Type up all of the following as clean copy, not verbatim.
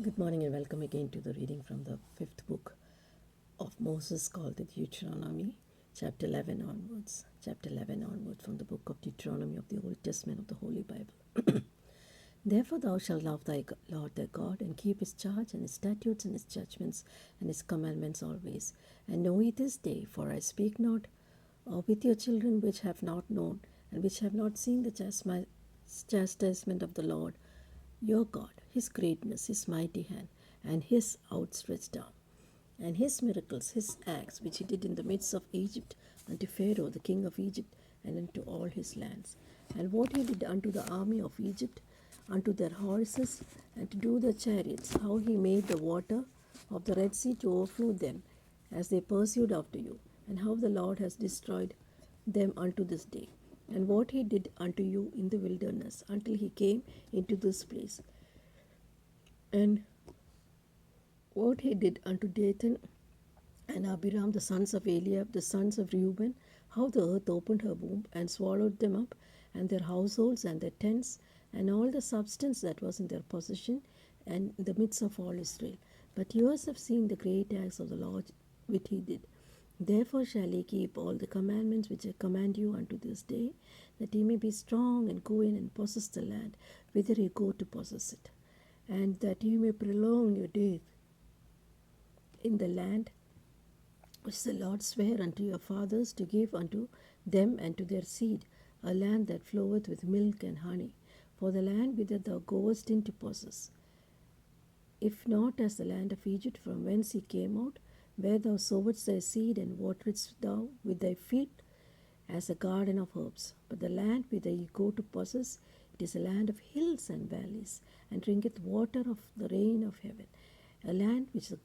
Good morning and welcome again to the reading from the fifth book of Moses called the Deuteronomy, chapter 11 onwards. Chapter 11 onwards from the book of Deuteronomy of the Old Testament of the Holy Bible. Therefore thou shalt love thy Lord thy God, and keep his charge and his statutes and his judgments and his commandments always. And know ye this day, for I speak not with your children which have not known, and which have not seen the chastisement of the Lord your God, his greatness, his mighty hand, and his outstretched arm, and his miracles, his acts, which he did in the midst of Egypt, unto Pharaoh the king of Egypt, and unto all his lands, and what he did unto the army of Egypt, unto their horses, and to do their chariots, how he made the water of the Red Sea to overflow them, as they pursued after you, and how the Lord has destroyed them unto this day, and what he did unto you in the wilderness, until he came into this place, and what he did unto Dathan and Abiram, the sons of Eliab, the sons of Reuben, how the earth opened her womb and swallowed them up, and their households and their tents, and all the substance that was in their possession, and in the midst of all Israel. But yours have seen the great acts of the Lord which he did. Therefore shall ye keep all the commandments which I command you unto this day, that ye may be strong and go in and possess the land, whither ye go to possess it, and that ye may prolong your days in the land which the Lord sware unto your fathers to give unto them and to their seed, a land that floweth with milk and honey. For the land whither thou goest in to possess, if not as the land of Egypt from whence ye came out, where thou sowedst thy seed and wateredst thou with thy feet as a garden of herbs. But the land whither ye go to possess, it is a land of hills and valleys, and drinketh water of the rain of heaven, a land which the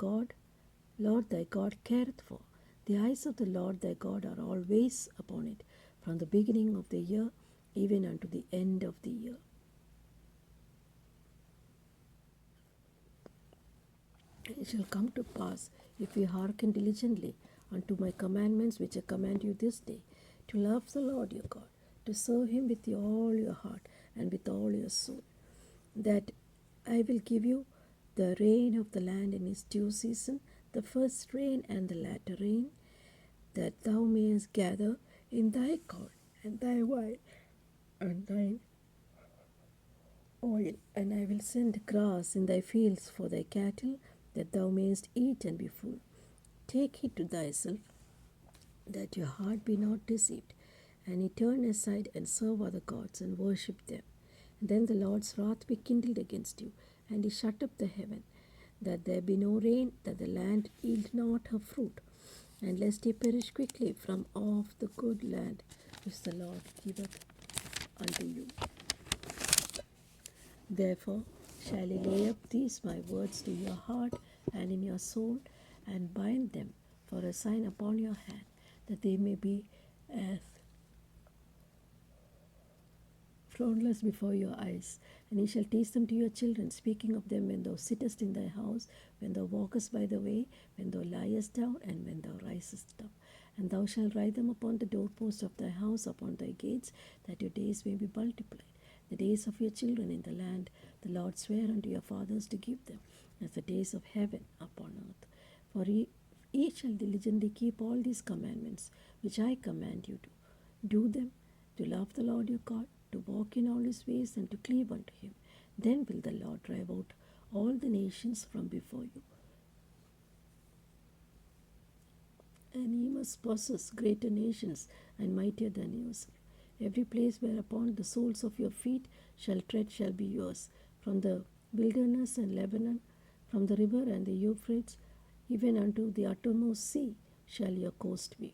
Lord thy God careth for. The eyes of the Lord thy God are always upon it, from the beginning of the year even unto the end of the year. It shall come to pass, if ye hearken diligently unto my commandments which I command you this day, to love the Lord your God, to serve him with all your heart and with all your soul, that I will give you the rain of the land in its due season, the first rain and the latter rain, that thou mayest gather in thy corn and thy wine and thine oil, and I will send grass in thy fields for thy cattle, that thou mayest eat and be full. Take heed to thyself, that your heart be not deceived, and ye turn aside and serve other gods and worship them. And then the Lord's wrath be kindled against you, and he shut up the heaven, that there be no rain, that the land yield not her fruit, and lest ye perish quickly from off the good land which the Lord giveth unto you. Therefore shall ye lay up these my words to your heart and in your soul, and bind them for a sign upon your hand, that they may be as frownless before your eyes. And ye shall teach them to your children, speaking of them when thou sittest in thy house, when thou walkest by the way, when thou liest down, and when thou risest up. And thou shalt write them upon the doorposts of thy house, upon thy gates, that your days may be multiplied, the days of your children in the land the Lord sware unto your fathers to give them, as the days of heaven upon earth. For ye shall diligently keep all these commandments which I command you to do them, to love the Lord your God, to walk in all his ways, and to cleave unto him. Then will the Lord drive out all the nations from before you, and ye must possess greater nations and mightier than yourself. Every place whereupon the soles of your feet shall tread shall be yours, from the wilderness and Lebanon, from the river and the Euphrates, even unto the uttermost sea shall your coast be.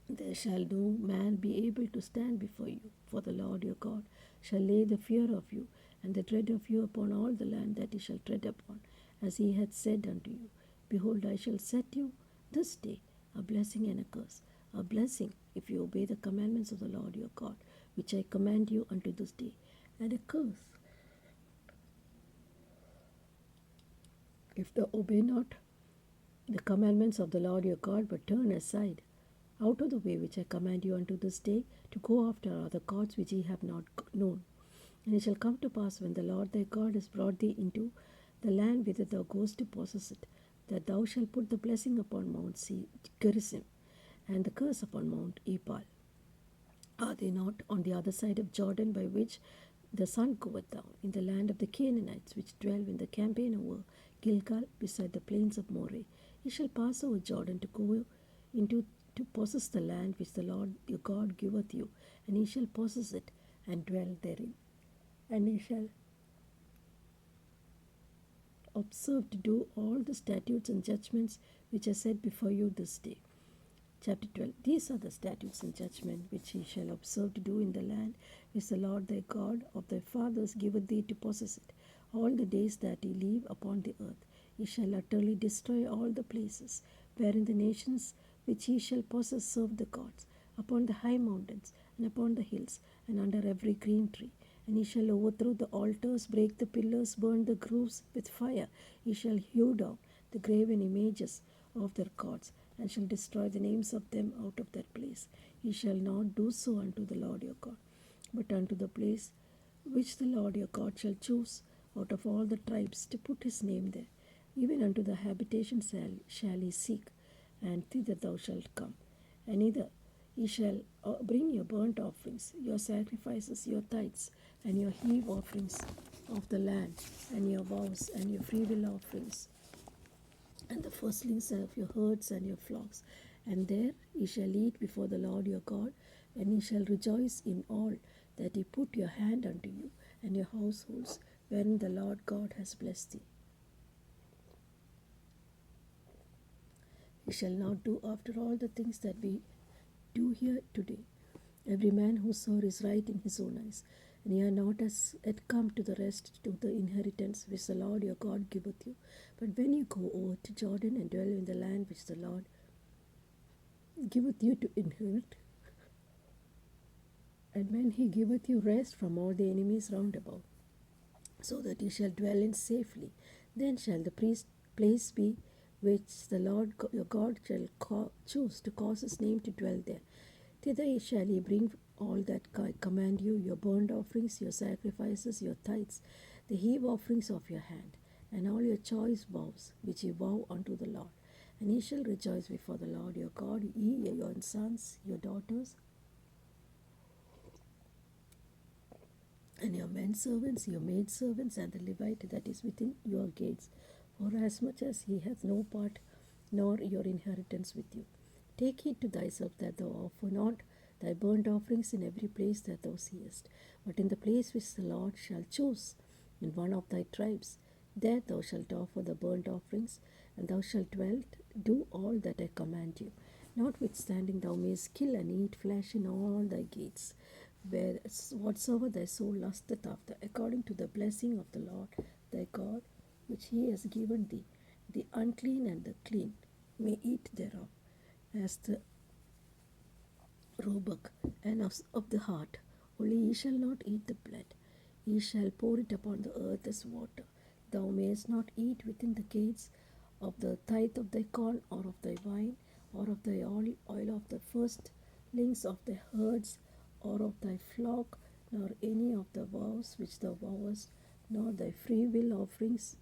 There shall no man be able to stand before you, for the Lord your God shall lay the fear of you and the dread of you upon all the land that he shall tread upon, as he hath said unto you. Behold, I shall set you this day a blessing and a curse. A blessing, if you obey the commandments of the Lord your God, which I command you unto this day, and a curse, if thou obey not the commandments of the Lord your God, but turn aside out of the way which I command you unto this day, to go after other gods which ye have not known. And it shall come to pass, when the Lord thy God has brought thee into the land whither thou goest to possess it, that thou shalt put the blessing upon Mount Gerizim, and the curse upon Mount Ebal. Are they not on the other side of Jordan, by which the sun goeth down, in the land of the Canaanites, which dwell in the campaign over Gilgal, beside the plains of Moreh? Ye shall pass over Jordan to go into to possess the land which the Lord your God giveth you, and ye shall possess it, and dwell therein. And ye shall observe to do all the statutes and judgments which are set before you this day. Chapter 12. These are the statutes and judgments which ye shall observe to do in the land which the Lord thy God of thy fathers giveth thee to possess it, all the days that ye live upon the earth. Ye shall utterly destroy all the places wherein the nations which ye shall possess serve the gods, upon the high mountains, and upon the hills, and under every green tree. And ye shall overthrow the altars, break the pillars, burn the groves with fire. Ye shall hew down the graven images of their gods, and shall destroy the names of them out of that place. Ye shall not do so unto the Lord your God, but unto the place which the Lord your God shall choose out of all the tribes to put his name there. Even unto the habitation shall ye seek, and thither thou shalt come. And neither ye shall bring your burnt offerings, your sacrifices, your tithes, and your heave offerings of the land, and your vows, and your freewill offerings, and the firstlings of your herds and your flocks. And there ye shall eat before the Lord your God, and ye shall rejoice in all that he put your hand unto you, and your households, wherein the Lord God has blessed thee. Ye shall not do after all the things that we do here today. Every man whoso is right in his own eyes, and ye are not as yet come to the rest, to the inheritance which the Lord your God giveth you. But when you go over to Jordan and dwell in the land which the Lord giveth you to inherit, and when he giveth you rest from all the enemies round about, so that ye shall dwell in safely, then shall the place be which the Lord your God shall choose to cause his name to dwell there. Thither shall ye bring all that I command you, your burnt offerings, your sacrifices, your tithes, the heave offerings of your hand, and all your choice vows, which ye vow unto the Lord. And ye shall rejoice before the Lord your God, ye, your sons, your daughters, and your men servants, your maid servants, and the Levite that is within your gates, forasmuch as he hath no part nor your inheritance with you. Take heed to thyself that thou offer not thy burnt offerings in every place that thou seest, but in the place which the Lord shall choose, in one of thy tribes. There thou shalt offer the burnt offerings, and thou shalt do all that I command you. Notwithstanding thou mayest kill and eat flesh in all thy gates, whatsoever thy soul lusteth after, according to the blessing of the Lord thy God, which he has given thee. The unclean and the clean may eat thereof, as the roebuck and of the hart. Only ye shall not eat the blood. Ye shall pour it upon the earth as water. Thou mayest not eat within the gates of the tithe of thy corn, or of thy wine, or of thy oil of the firstlings of thy herds, or of thy flock, nor any of the vows which thou vowest, nor thy freewill offerings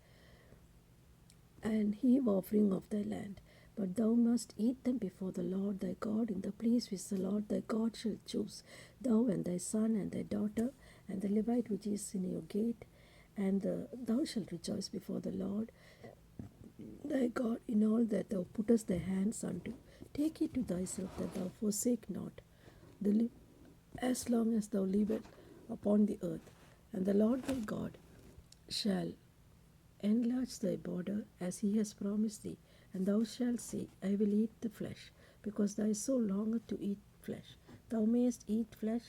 and heave offering of thy land. But thou must eat them before the Lord thy God in the place which the Lord thy God shall choose, thou and thy son and thy daughter, and the Levite which is in your gate, and thou shalt rejoice before the Lord thy God in all that thou puttest thy hands unto. Take heed to thyself that thou forsake not as long as thou livest upon the earth, and the Lord thy God shall enlarge thy border as he has promised thee, and thou shalt say, I will eat the flesh, because thy soul longeth to eat flesh. Thou mayest eat flesh,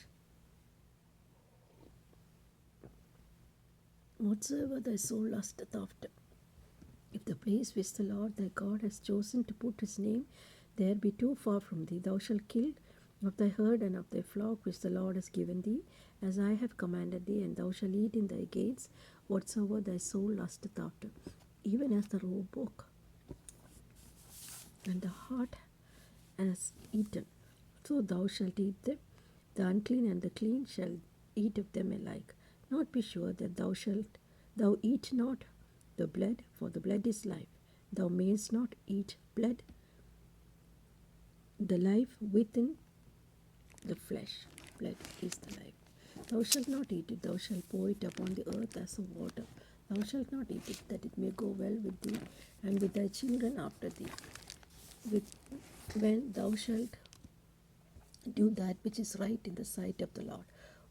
whatsoever thy soul lusteth after. If the place which the Lord thy God has chosen to put his name there be too far from thee, thou shalt kill of thy herd and of thy flock which the Lord has given thee, as I have commanded thee, and thou shalt eat in thy gates whatsoever thy soul lusteth after, even as the roebuck and the hart has eaten, so thou shalt eat them. The unclean and the clean shall eat of them alike. Not be sure that thou eat not the blood, for the blood is life. Thou mayest not eat blood, the life within the flesh. Blood is the life. Thou shalt not eat it, thou shalt pour it upon the earth as of water. Thou shalt not eat it, that it may go well with thee and with thy children after thee. When thou shalt do that which is right in the sight of the Lord.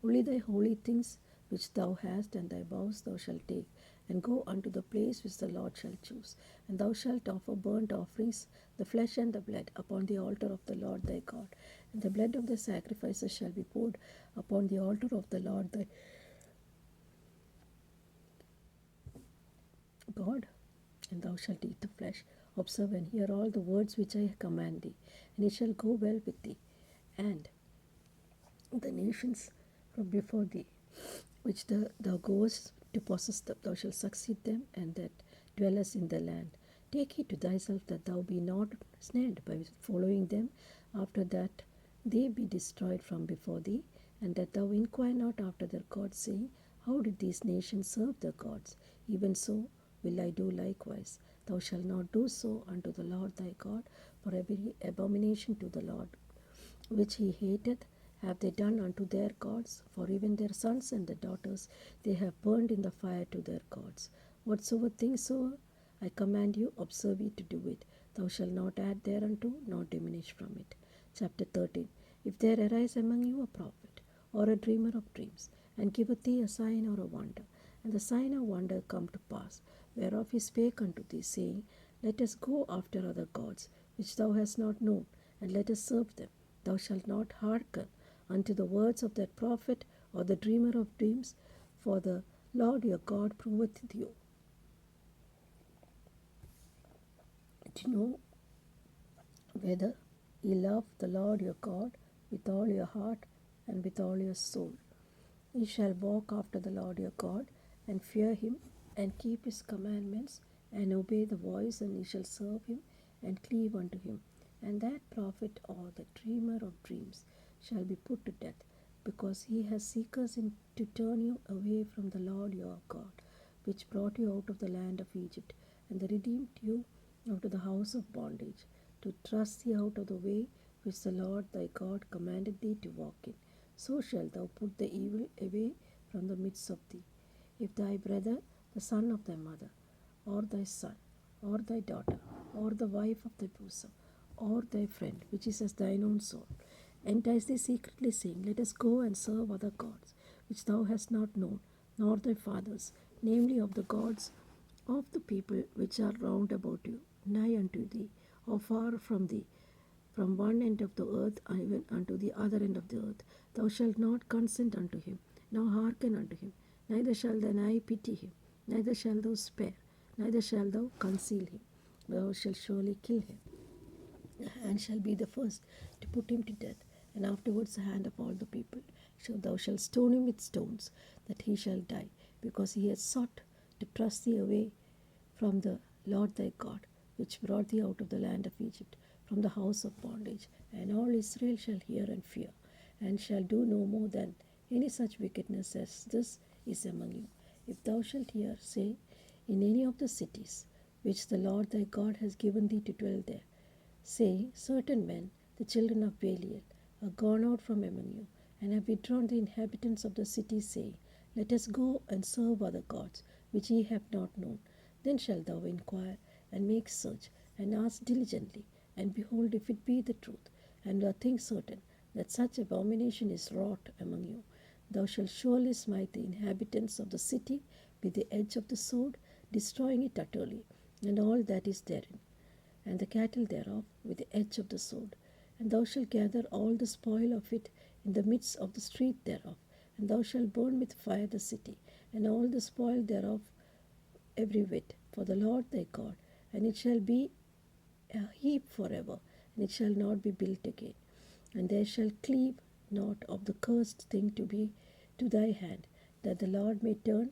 Only thy holy things which thou hast and thy vows thou shalt take, and go unto the place which the Lord shall choose. And thou shalt offer burnt offerings, the flesh and the blood, upon the altar of the Lord thy God. And the blood of the sacrifices shall be poured upon the altar of the Lord thy God, and thou shalt eat the flesh. Observe and hear all the words which I command thee, and it shall go well with thee, and the nations from before thee, which thou goest to possess them, thou shalt succeed them, and that dwellest in the land. Take heed to thyself that thou be not snared by following them, after that they be destroyed from before thee, and that thou inquire not after their gods, saying, how did these nations serve their gods? Even so will I do likewise. Thou shalt not do so unto the Lord thy God, for every abomination to the Lord which he hateth have they done unto their gods, for even their sons and their daughters they have burned in the fire to their gods. Whatsoever things soever I command you, observe ye to do it. Thou shalt not add thereunto, nor diminish from it. Chapter 13. If there arise among you a prophet, or a dreamer of dreams, and giveth thee a sign or a wonder, and the sign or wonder come to pass, whereof he spake unto thee, saying, let us go after other gods, which thou hast not known, and let us serve them. Thou shalt not hearken unto the words of that prophet or the dreamer of dreams, for the Lord your God proveth you to know whether ye love the Lord your God with all your heart and with all your soul. Ye shall walk after the Lord your God, and fear him, and keep his commandments, and obey the voice, and ye shall serve him, and cleave unto him. And that prophet or the dreamer of dreams shall be put to death, because he has seekers in to turn you away from the Lord your God, which brought you out of the land of Egypt, and redeemed you out of the house of bondage, to thrust thee out of the way which the Lord thy God commanded thee to walk in. So shalt thou put the evil away from the midst of thee. If thy brother, the son of thy mother, or thy son, or thy daughter, or the wife of thy bosom, or thy friend, which is as thine own soul, entice thee secretly, saying, let us go and serve other gods, which thou hast not known, nor thy fathers, namely of the gods of the people which are round about you, nigh unto thee, or far from thee, from one end of the earth even unto the other end of the earth. Thou shalt not consent unto him, nor hearken unto him, neither shall thine eye pity him, neither shalt thou spare, neither shalt thou conceal him. Thou shalt surely kill him, and shall be the first to put him to death, and afterwards the hand of all the people. So thou shalt stone him with stones, that he shall die, because he hath sought to thrust thee away from the Lord thy God, which brought thee out of the land of Egypt, from the house of bondage. And all Israel shall hear and fear, and shall do no more than any such wickedness as this is among you. If thou shalt hear, say, in any of the cities which the Lord thy God has given thee to dwell there, say, certain men, the children of Belial, are gone out from among you, and have withdrawn the inhabitants of the city, saying, let us go and serve other gods, which ye have not known. Then shalt thou inquire, and make search, and ask diligently, and behold, if it be the truth, and thou think certain, that such abomination is wrought among you, thou shalt surely smite the inhabitants of the city with the edge of the sword, destroying it utterly, and all that is therein, and the cattle thereof with the edge of the sword. And thou shalt gather all the spoil of it in the midst of the street thereof, and thou shalt burn with fire the city, and all the spoil thereof every whit, for the Lord thy God, and it shall be a heap forever, and it shall not be built again. And there shall cleave not of the cursed thing to be to thy hand, that the Lord may turn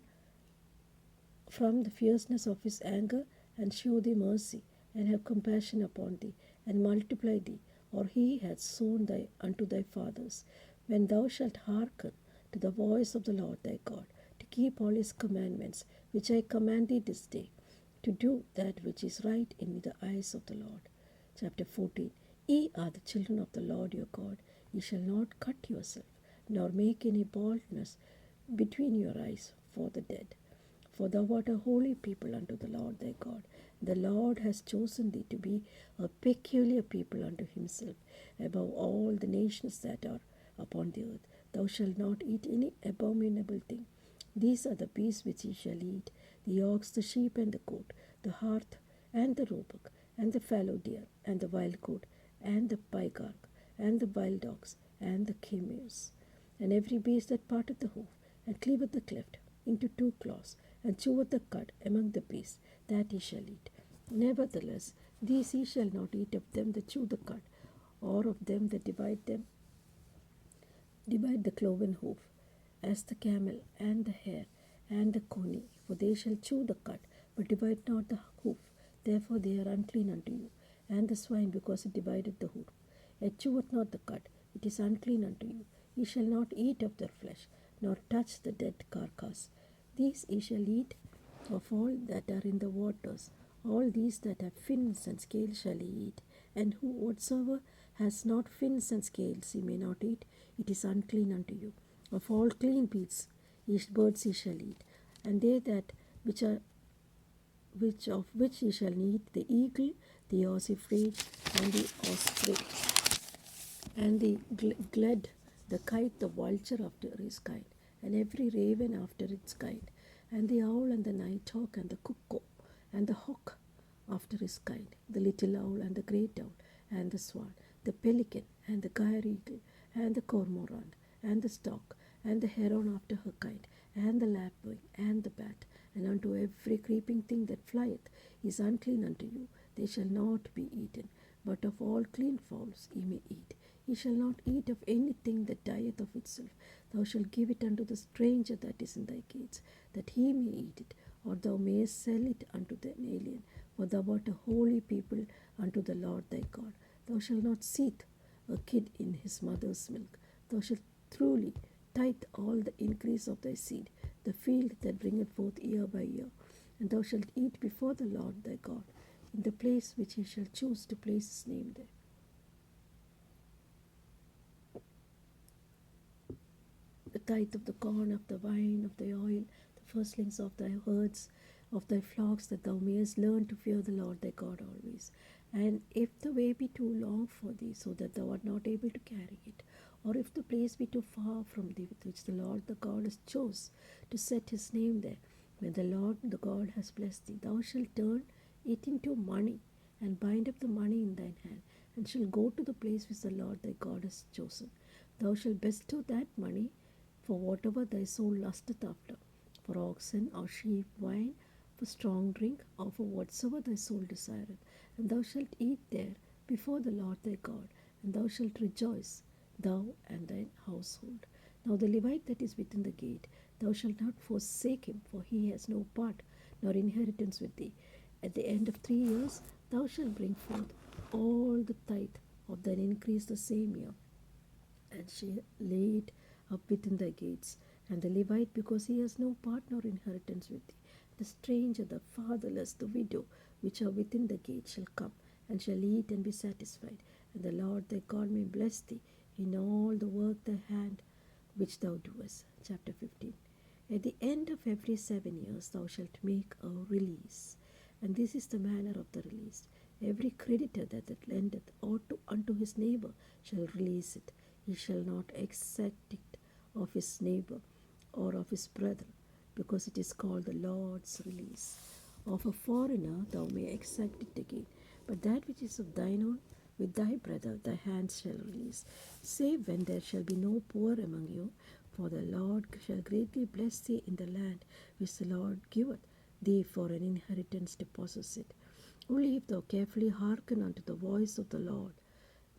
from the fierceness of his anger, and show thee mercy, and have compassion upon thee, and multiply thee, or he hath sown thy unto thy fathers, when thou shalt hearken to the voice of the Lord thy God, to keep all his commandments, which I command thee this day. to do that which is right in the eyes of the Lord. Chapter 14. Ye are the children of the Lord your God. Ye shall not cut yourself, nor make any baldness between your eyes for the dead. For thou art a holy people unto the Lord thy God. The Lord has chosen thee to be a peculiar people unto himself, above all the nations that are upon the earth. Thou shalt not eat any abominable thing. These are the beasts which ye shall eat: the ox, the sheep, and the goat, the hart, and the roebuck, and the fallow deer, and the wild goat, and the pygarg, and the wild dogs, and the camels, and every beast that parteth the hoof, and cleaveth the cleft into two claws, and cheweth the cud among the beasts, that ye shall eat. Nevertheless, these ye shall not eat of them that chew the cud, or of them that divide the cloven hoof, as the camel, and the hare, and the coney, for they shall chew the cud, but divide not the hoof, therefore they are unclean unto you. And the swine, because it divided the hoof, it cheweth not the cud, it is unclean unto you. Ye shall not eat of their flesh, nor touch the dead carcass. These ye shall eat of all that are in the waters. All these that have fins and scales shall ye eat, and whatsoever has not fins and scales ye may not eat, it is unclean unto you. Of all clean birds ye shall eat, and they that which ye shall eat: the eagle, the ossifrage, and the osprey, and the gled, the kite, the vulture after his kind, and every raven after its kind, and the owl, and the nighthawk, and the cuckoo, and the hawk after his kind, the little owl, and the great owl, and the swan, the pelican, and the gyre eagle, and the cormorant, and the stork, and the heron after her kind, and the lapwing, and the bat, and unto every creeping thing that flieth is unclean unto you. They shall not be eaten. But of all clean fowls ye may eat. Ye shall not eat of anything that dieth of itself. Thou shalt give it unto the stranger that is in thy gates, that he may eat it, or thou mayest sell it unto an alien. For thou art a holy people unto the Lord thy God. Thou shalt not seethe a kid in his mother's milk. Thou shalt truly tithe all the increase of thy seed, the field that bringeth forth year by year. And thou shalt eat before the Lord thy God, in the place which he shall choose to place his name there. The tithe of the corn, of the wine, of the oil, the firstlings of thy herds, of thy flocks, that thou mayest learn to fear the Lord thy God always. And if the way be too long for thee, so that thou art not able to carry it, or if the place be too far from thee, with which the Lord the God has chose to set his name there, when the Lord the God has blessed thee, thou shalt turn it into money, and bind up the money in thine hand, and shalt go to the place which the Lord thy God has chosen. Thou shalt bestow that money for whatever thy soul lusteth after, for oxen or sheep, wine, for strong drink, or for whatsoever thy soul desireth. And thou shalt eat there before the Lord thy God, and thou shalt rejoice, thou and thine household. Now the Levite that is within the gate, thou shalt not forsake him, for he has no part nor inheritance with thee. At the end of 3 years thou shalt bring forth all the tithe of thine increase the same year, and shall lay it up within thy gates. And the Levite, because he has no part nor inheritance with thee, the stranger, the fatherless, the widow, which are within the gate, shall come, and shall eat and be satisfied. And the Lord thy God may bless thee in all the work thy hand which thou doest. Chapter 15. At the end of every 7 years thou shalt make a release. And this is the manner of the release. Every creditor that lendeth unto his neighbor shall release it. He shall not exact it of his neighbor or of his brother, because it is called the Lord's release. Of a foreigner thou may exact it again, but that which is of thine own, with thy brother thy hands shall release, save when there shall be no poor among you, for the Lord shall greatly bless thee in the land which the Lord giveth thee for an inheritance to possess it. Only if thou carefully hearken unto the voice of the Lord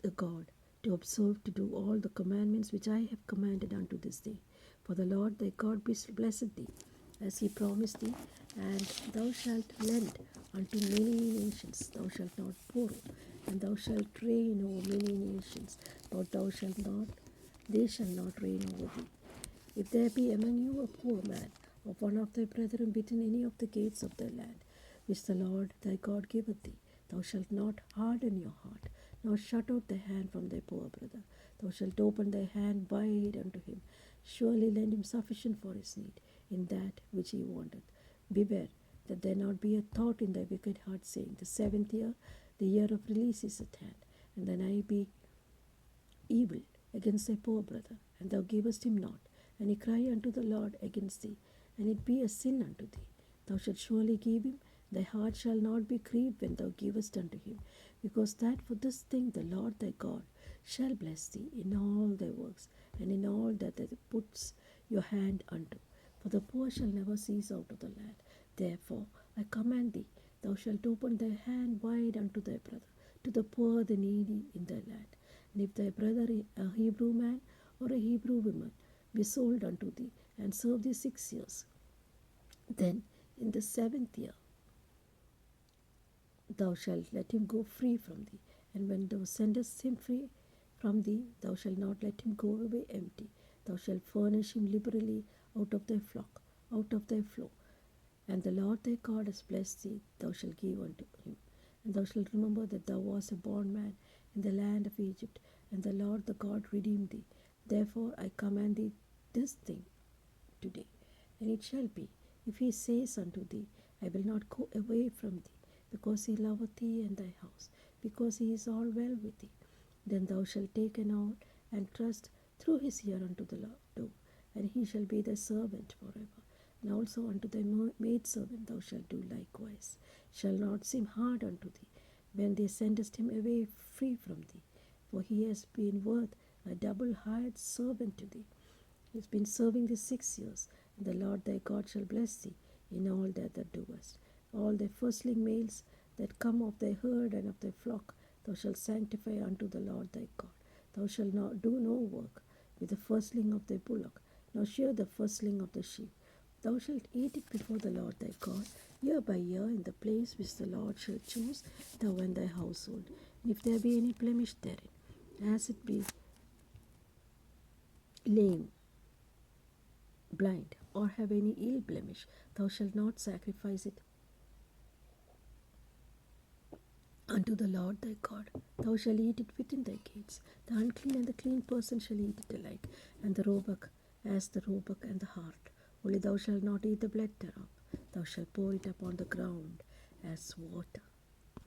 the God, to observe to do all the commandments which I have commanded unto this day. For the Lord thy God blessed thee, as he promised thee, and thou shalt lend unto many nations, thou shalt not borrow, and thou shalt reign over many nations, but they shall not reign over thee. If there be among you a poor man, of one of thy brethren within any of the gates of thy land, which the Lord thy God giveth thee. Thou shalt not harden your heart, nor shut out thy hand from thy poor brother. Thou shalt open thy hand wide unto him, surely lend him sufficient for his need, in that which he wanteth. Beware that there not be a thought in thy wicked heart, saying, The 7th year, the year of release is at hand, and then I be evil against thy poor brother, and thou givest him not, and he cry unto the Lord against thee, and it be a sin unto thee. Thou shalt surely give him, thy heart shall not be grieved when thou givest unto him, because that for this thing the Lord thy God shall bless thee in all thy works, and in all that thou puts your hand unto. For the poor shall never cease out of the land. Therefore I command thee, thou shalt open thy hand wide unto thy brother, to the poor, the needy in thy land. And if thy brother, a Hebrew man or a Hebrew woman, be sold unto thee, and serve thee 6 years, then in the 7th year thou shalt let him go free from thee. And when thou sendest him free from thee, thou shalt not let him go away empty. Thou shalt furnish him liberally out of thy flock, out of thy flow. And the Lord thy God has blessed thee, thou shalt give unto him. And thou shalt remember that thou wast a bondman in the land of Egypt, and the Lord the God redeemed thee. Therefore I command thee this thing today. And it shall be, if he says unto thee, I will not go away from thee, because he loveth thee and thy house, because he is all well with thee, then thou shalt take an oath and trust through his ear unto the Lord, and he shall be thy servant forever. And also unto thy maidservant thou shalt do likewise. Shall not seem hard unto thee, when thou sendest him away free from thee, for he has been worth a double hired servant to thee. He has been serving thee 6 years, and the Lord thy God shall bless thee in all that thou doest. All thy firstling males that come of thy herd and of thy flock thou shalt sanctify unto the Lord thy God. Thou shalt not do no work with the firstling of thy bullock, nor shear the firstling of the sheep. Thou shalt eat it before the Lord thy God, year by year, in the place which the Lord shall choose, thou and thy household. And if there be any blemish therein, as it be lame, blind, or have any ill blemish, thou shalt not sacrifice it unto the Lord thy God. Thou shalt eat it within thy gates. The unclean and the clean person shall eat it alike, and the roebuck as the roebuck and the hart. Only thou shalt not eat the blood thereof. Thou shalt pour it upon the ground as water.